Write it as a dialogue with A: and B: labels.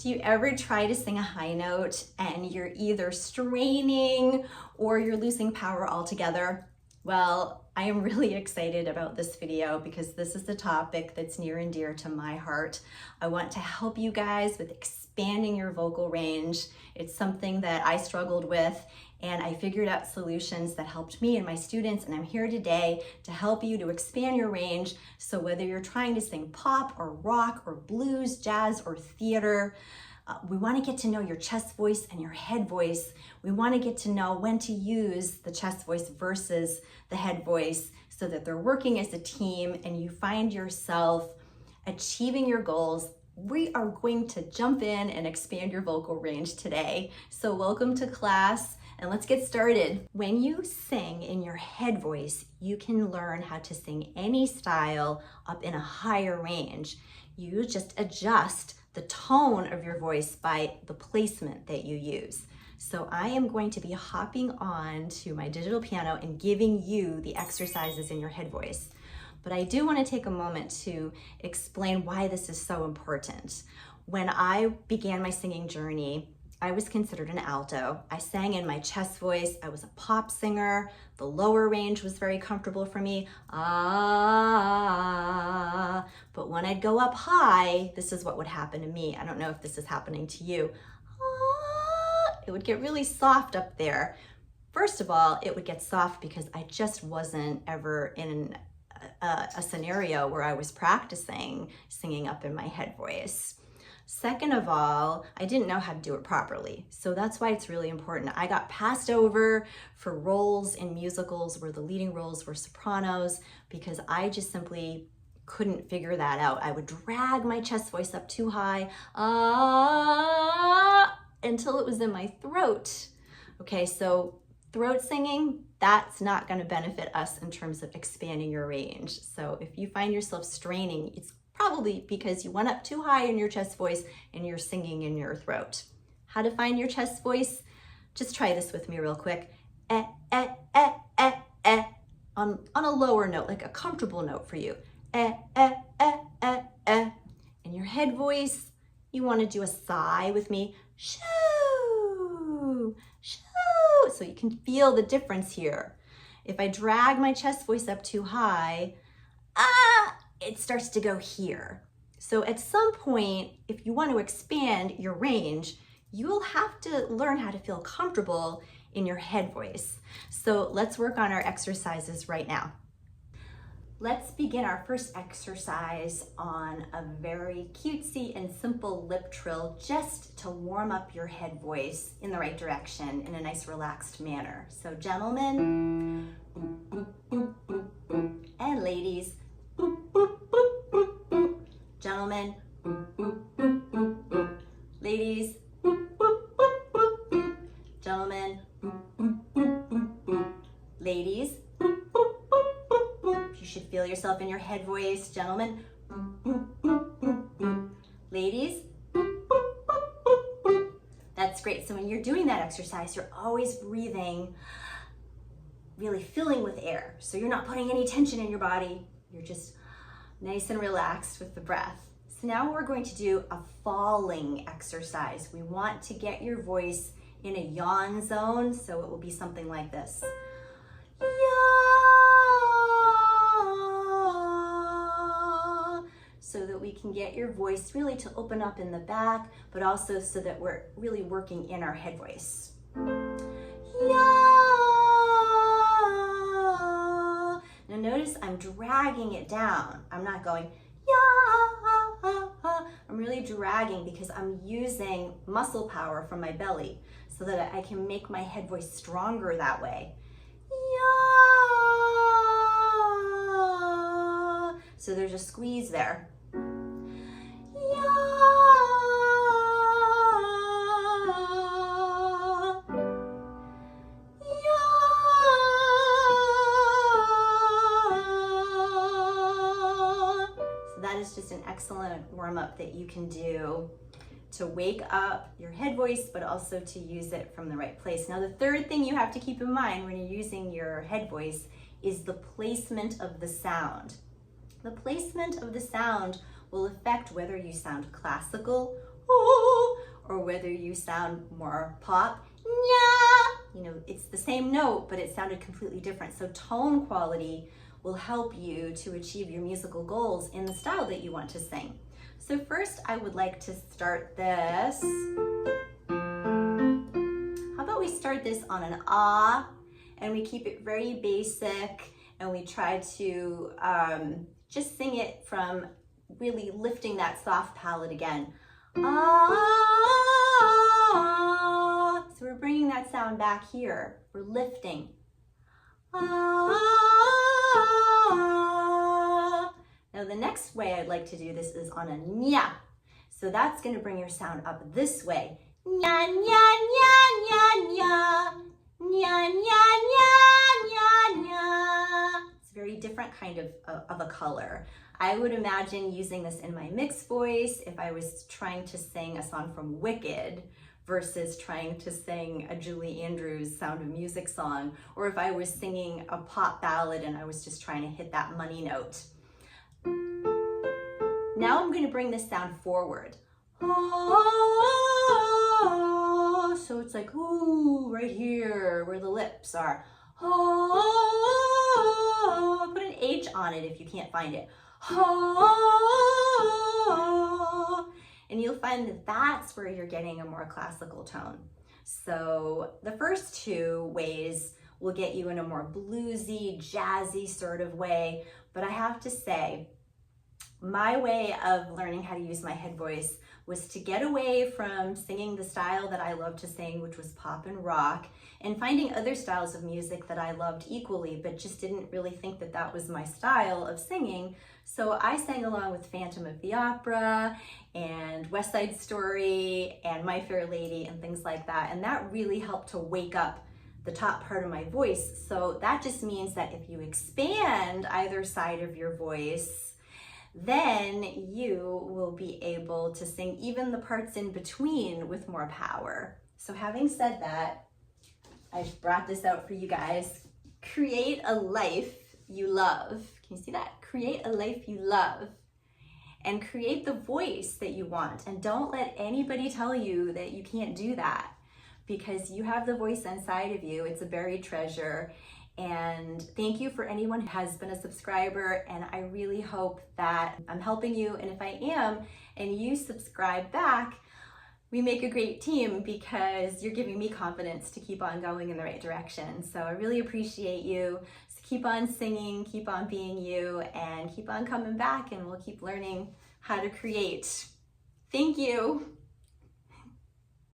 A: Do you ever try to sing a high note and you're either straining or you're losing power altogether? Well, I am really excited about this video because this is a topic that's near and dear to my heart. I want to help you guys with expanding your vocal range. It's something that I struggled with, and I figured out solutions that helped me and my students, and I'm here today to help you to expand your range. So whether you're trying to sing pop or rock or blues, jazz or theater, we want to get to know your chest voice and your head voice. We want to get to know when to use the chest voice versus the head voice so that they're working as a team and you find yourself achieving your goals. We are going to jump in and expand your vocal range today. So welcome to class. And let's get started. When you sing in your head voice, you can learn how to sing any style up in a higher range. You just adjust the tone of your voice by the placement that you use. So I am going to be hopping on to my digital piano and giving you the exercises in your head voice. But I do want to take a moment to explain why this is so important. When I began my singing journey, I was considered an alto. I sang in my chest voice. I was a pop singer. The lower range was very comfortable for me. Ah. But when I'd go up high, this is what would happen to me. I don't know if this is happening to you. Ah. It would get really soft up there. First of all, it would get soft because I just wasn't ever in a scenario where I was practicing singing up in my head voice. Second of all, I didn't know how to do it properly. So that's why it's really important. I got passed over for roles in musicals where the leading roles were sopranos because I just simply couldn't figure that out. I would drag my chest voice up too high, until it was in my throat. Okay, so throat singing, that's not going to benefit us in terms of expanding your range. So if you find yourself straining, it's probably because you went up too high in your chest voice and you're singing in your throat. How to find your chest voice? Just try this with me real quick. On a lower note, like a comfortable note for you. In your head voice, you want to do a sigh with me. Shoo, shoo. So you can feel the difference here. If I drag my chest voice up too high, it starts to go here. So at some point, if you want to expand your range, you'll have to learn how to feel comfortable in your head voice. So let's work on our exercises right now. Let's begin our first exercise on a very cutesy and simple lip trill just to warm up your head voice in the right direction in a nice relaxed manner. So gentlemen, and ladies, gentlemen, ladies, gentlemen, ladies. You should feel yourself in your head voice, gentlemen, ladies. That's great. So when you're doing that exercise, you're always breathing, really filling with air. So you're not putting any tension in your body. You're just nice and relaxed with the breath. So now we're going to do a falling exercise. We want to get your voice in a yawn zone, so it will be something like this. Yawn. So that we can get your voice really to open up in the back, but also so that we're really working in our head voice. Yawn. Now notice I'm dragging it down. I'm not going, yeah. I'm really dragging because I'm using muscle power from my belly so that I can make my head voice stronger that way. Yeah. So there's a squeeze there. Yeah. That is just an excellent warm-up that you can do to wake up your head voice, but also to use it from the right place. Now, the third thing you have to keep in mind when you're using your head voice is the placement of the sound. The placement of the sound will affect whether you sound classical or whether you sound more pop, nya, you know, it's the same note, but it sounded completely different. So tone quality will help you to achieve your musical goals in the style that you want to sing. So first, I would like to start this. How about we start this on an ah, and we keep it very basic, and we try to just sing it from really lifting that soft palate again. Ah, so we're bringing that sound back here. We're lifting. Ah. Now the next way I'd like to do this is on a nya. So that's going to bring your sound up this way. Nya, nya, nya, nya, nya. Nya, nya, nya, nya, nya. It's a very different kind of a color. I would imagine using this in my mixed voice if I was trying to sing a song from Wicked versus trying to sing a Julie Andrews Sound of Music song, or if I was singing a pop ballad and I was just trying to hit that money note. Now I'm going to bring this sound forward. So it's like, ooh, right here where the lips are. Put an H on it if you can't find it. And you'll find that that's where you're getting a more classical tone. So the first two ways will get you in a more bluesy, jazzy sort of way. But I have to say, my way of learning how to use my head voice was to get away from singing the style that I loved to sing, which was pop and rock, and finding other styles of music that I loved equally, but just didn't really think that that was my style of singing. So I sang along with Phantom of the Opera and West Side Story and My Fair Lady and things like that. And that really helped to wake up the top part of my voice. So that just means that if you expand either side of your voice, then you will be able to sing even the parts in between with more power. So having said that, I've brought this out for you guys. Create a life you love. Can you see that? Create a life you love. And create the voice that you want. And don't let anybody tell you that you can't do that, because you have the voice inside of you. It's a buried treasure. And thank you for anyone who has been a subscriber, and I really hope that I'm helping you. And if I am, and you subscribe back, we make a great team because you're giving me confidence to keep on going in the right direction. So I really appreciate you. So keep on singing, keep on being you, and keep on coming back, and we'll keep learning how to create. Thank you.